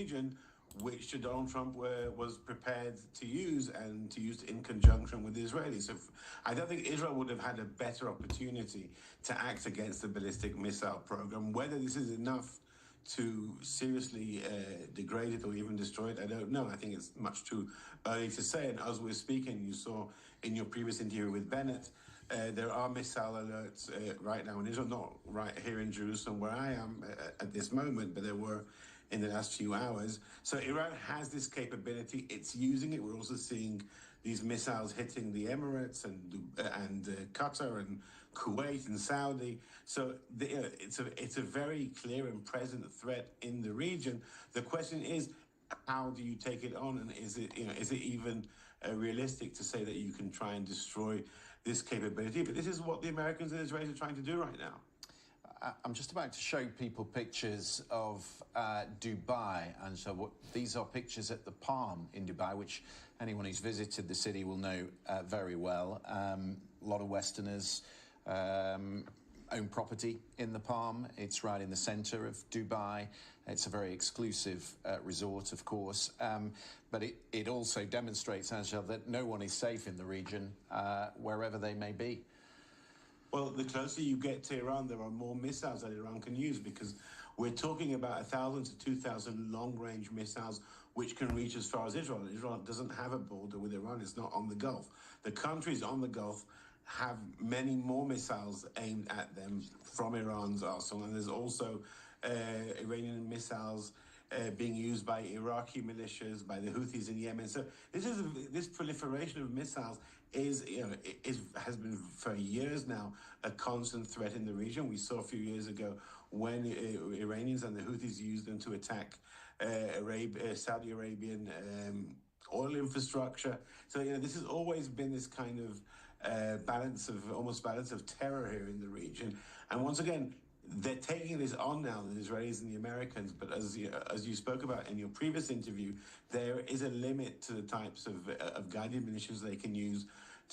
region, which Donald Trump was prepared to use and to use in conjunction with the Israelis. So I don't think Israel would have had a better opportunity to act against the ballistic missile program. Whether this is enough to seriously degrade it or even destroy it, I don't know. I think it's much too early to say. And as we're speaking, you saw in your previous interview with Bennett, there are missile alerts right now in Israel, not right here in Jerusalem where I am at this moment, but there were in the last few hours. So Iran has this capability. It's using it. We're also seeing these missiles hitting the Emirates and Qatar and Kuwait and Saudi. So it's a very clear and present threat in the region. The question is, how do you take it on, and is it even realistic to say that you can try and destroy this capability? But this is what the Americans and Israelis are trying to do right now. I'm just about to show people pictures of Dubai, and so these are pictures at the Palm in Dubai, which anyone who's visited the city will know very well. A lot of Westerners own property in the Palm. It's right in the centre of Dubai. It's a very exclusive resort, of course, but it also demonstrates, Angel, that no one is safe in the region, wherever they may be. Well, the closer you get to Iran, there are more missiles that Iran can use, because we're talking about 1,000 to 2,000 long-range missiles which can reach as far as Israel. Israel doesn't have a border with Iran. It's not on the Gulf. The countries on the Gulf have many more missiles aimed at them from Iran's arsenal. And there's also Iranian missiles being used by Iraqi militias, by the Houthis in Yemen. So this proliferation of missiles has been for years now a constant threat in the region. We saw a few years ago when Iranians and the Houthis used them to attack Saudi Arabian oil infrastructure. So this has always been this kind of balance of terror here in the region. And once again, they're taking this on now, the Israelis and the Americans. But as you spoke about in your previous interview, there is a limit to the types of guided munitions they can use.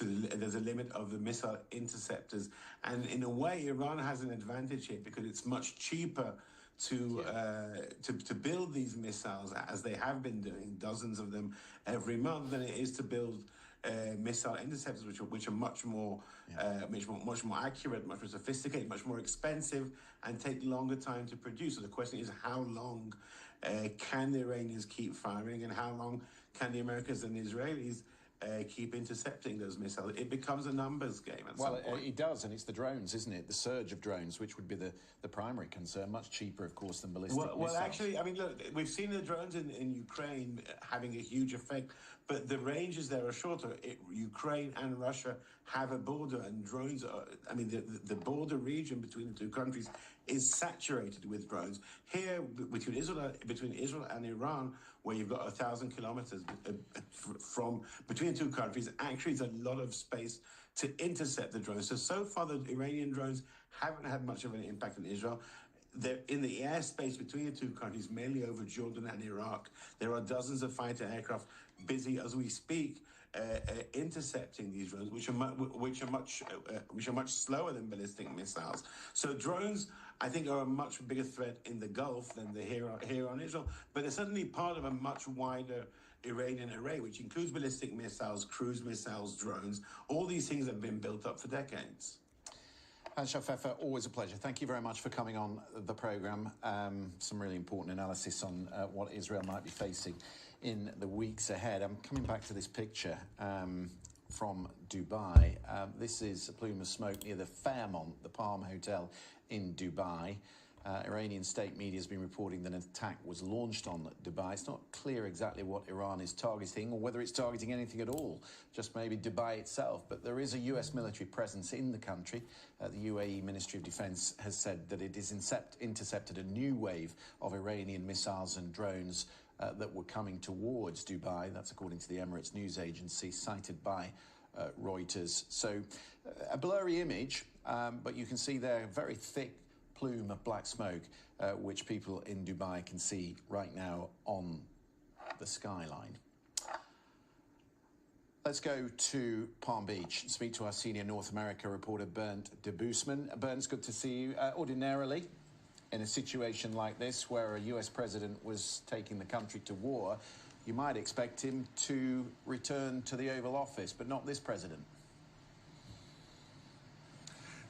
There's a limit of the missile interceptors. And in a way, Iran has an advantage here because it's much cheaper to build these missiles, as they have been doing, dozens of them every month, than it is to build missile interceptors, which are much more accurate, much more sophisticated, much more expensive, and take longer time to produce. So the question is, how long can the Iranians keep firing, and how long can the Americans and the Israelis keep intercepting those missiles? It becomes a numbers game at some point. It does, and it's the drones, isn't it? The surge of drones, which would be the primary concern, much cheaper, of course, than ballistic missiles. Well, actually, I mean, look, we've seen the drones in Ukraine having a huge effect, but the ranges there are shorter. Ukraine and Russia have a border, and drones the border region between the two countries is saturated with drones. Here, between Israel and Iran, where you've got 1,000 kilometers from between the two countries, actually is a lot of space to intercept the drones. So far, the Iranian drones haven't had much of an impact on Israel. They're in the airspace between the two countries, mainly over Jordan and Iraq. There are dozens of fighter aircraft busy as we speak, intercepting these drones, which are much slower than ballistic missiles. So drones, I think, are a much bigger threat in the Gulf than they're here on Israel. But they're certainly part of a much wider Iranian array, which includes ballistic missiles, cruise missiles, drones. All these things have been built up for decades. Ansel Pfeffer, always a pleasure. Thank you very much for coming on the programme. Some really important analysis on what Israel might be facing in the weeks ahead. I'm coming back to this picture from Dubai. This is a plume of smoke near the Fairmont, the Palm Hotel in Dubai. Iranian state media has been reporting that an attack was launched on Dubai. It's not clear exactly what Iran is targeting, or whether it's targeting anything at all, just maybe Dubai itself. But there is a US military presence in the country. The UAE Ministry of Defense has said that it has intercepted a new wave of Iranian missiles and drones that were coming towards Dubai. That's according to the Emirates news agency, cited by Reuters. So a blurry image, but you can see there a very thick plume of black smoke, which people in Dubai can see right now on the skyline. Let's go to Palm Beach and speak to our senior North America reporter, Bernd de Boosman. Bernd, it's good to see you. Ordinarily, in a situation like this where a US president was taking the country to war, you might expect him to return to the Oval Office, but not this president.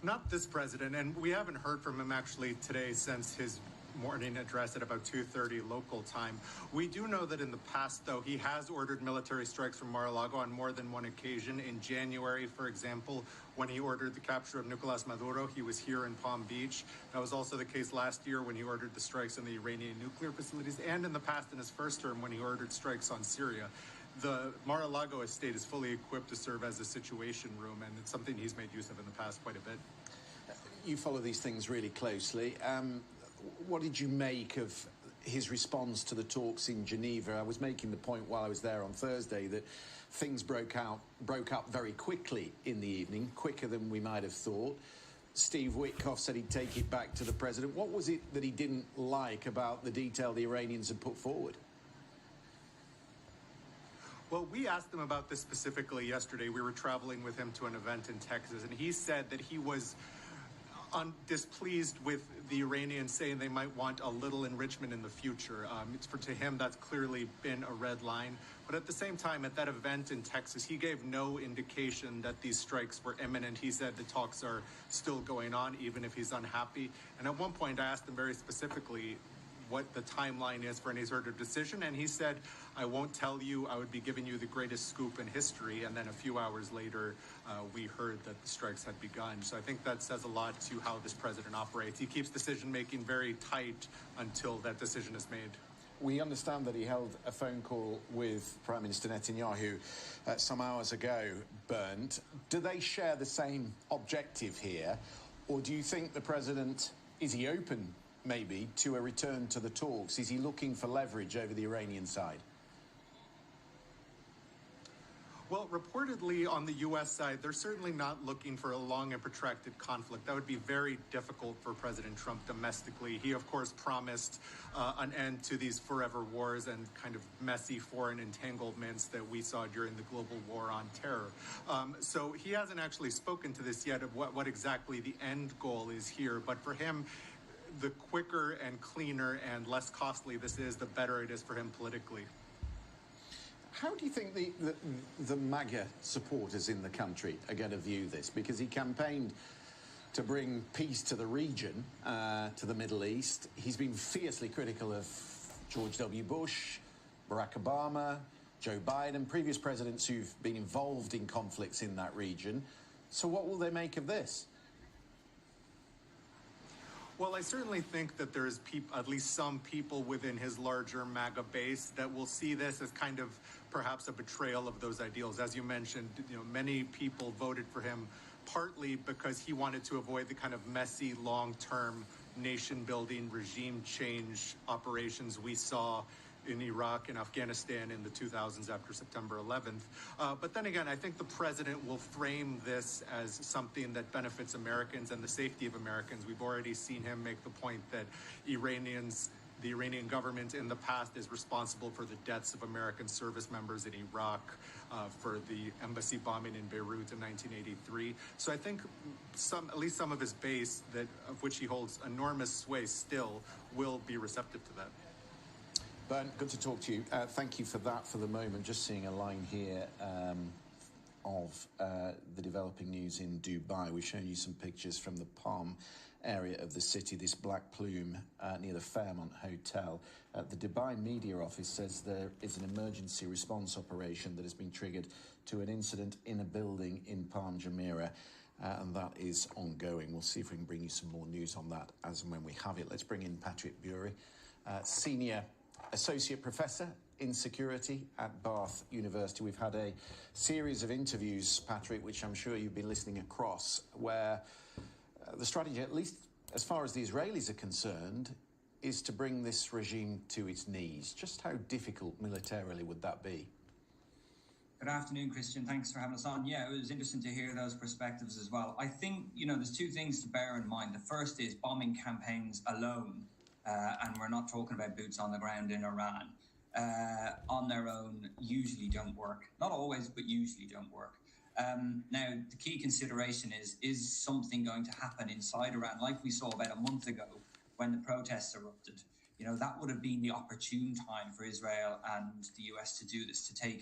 Not this president, and we haven't heard from him actually today since his morning address at about 2:30 local time. We do know that in the past, though, he has ordered military strikes from Mar-a-Lago on more than one occasion. In January, for example, when he ordered the capture of Nicolas Maduro, he was here in Palm Beach. That was also the case last year when he ordered the strikes on the Iranian nuclear facilities, and in the past, in his first term, when he ordered strikes on Syria. The Mar-a-Lago estate is fully equipped to serve as a situation room, and it's something he's made use of in the past quite a bit. You follow these things really closely. What did you make of his response to the talks in Geneva? I was making the point while I was there on Thursday that things broke up very quickly in the evening, quicker than we might have thought. Steve Witkoff said he'd take it back to the president. What was it that he didn't like about the detail the Iranians had put forward? Well, we asked him about this specifically yesterday. We were traveling with him to an event in Texas, and he said that he was displeased with the Iranians saying they might want a little enrichment in the future. To him, that's clearly been a red line. But at the same time, at that event in Texas, he gave no indication that these strikes were imminent. He said the talks are still going on, even if he's unhappy. And at one point, I asked him very specifically what the timeline is for any sort of decision, and he said, I won't tell you, I would be giving you the greatest scoop in history. And then a few hours later, we heard that the strikes had begun. So I think that says a lot to how this president operates. He keeps decision-making very tight until that decision is made. We understand that he held a phone call with Prime Minister Netanyahu some hours ago, Bernd. Do they share the same objective here? Or do you think the president, is he open maybe to a return to the talks? Is he looking for leverage over the Iranian side? Well, reportedly on the U.S. side, they're certainly not looking for a long and protracted conflict. That would be very difficult for President Trump domestically. He, of course, promised an end to these forever wars and kind of messy foreign entanglements that we saw during the global war on terror. So he hasn't actually spoken to this yet of what exactly the end goal is here. But for him, the quicker and cleaner and less costly this is, the better it is for him politically. How do you think the MAGA supporters in the country are going to view this? Because he campaigned to bring peace to the region, to the Middle East. He's been fiercely critical of George W. Bush, Barack Obama, Joe Biden, previous presidents who've been involved in conflicts in that region. So what will they make of this? Well, I certainly think that there's at least some people within his larger MAGA base that will see this as kind of perhaps a betrayal of those ideals. As you mentioned, many people voted for him partly because he wanted to avoid the kind of messy, long-term nation-building, regime change operations we saw in Iraq and Afghanistan in the 2000s after September 11th. But then again, I think the president will frame this as something that benefits Americans and the safety of Americans. We've already seen him make the point that the Iranian government in the past is responsible for the deaths of American service members in Iraq, for the embassy bombing in Beirut in 1983. So I think at least some of his base, of which he holds enormous sway still, will be receptive to that. Bernd, good to talk to you. Thank you for that for the moment. Just seeing a line here of the developing news in Dubai. We've shown you some pictures from the Palm area of the city, this black plume near the Fairmont Hotel. The Dubai media office says there is an emergency response operation that has been triggered to an incident in a building in Palm Jumeirah. And that is ongoing. We'll see if we can bring you some more news on that as and when we have it. Let's bring in Patrick Bury, Senior Associate Professor in Security at Bath University. We've had a series of interviews, Patrick, which I'm sure you've been listening across, where the strategy, at least as far as the Israelis are concerned, is to bring this regime to its knees. Just how difficult militarily would that be? Good afternoon, Christian. Thanks for having us on. Yeah, it was interesting to hear those perspectives as well. I think, there's two things to bear in mind. The first is bombing campaigns alone. And we're not talking about boots on the ground in Iran, on their own usually don't work. Not always, but usually don't work. Now, the key consideration is something going to happen inside Iran, like we saw about a month ago when the protests erupted. That would have been the opportune time for Israel and the US to do this, to take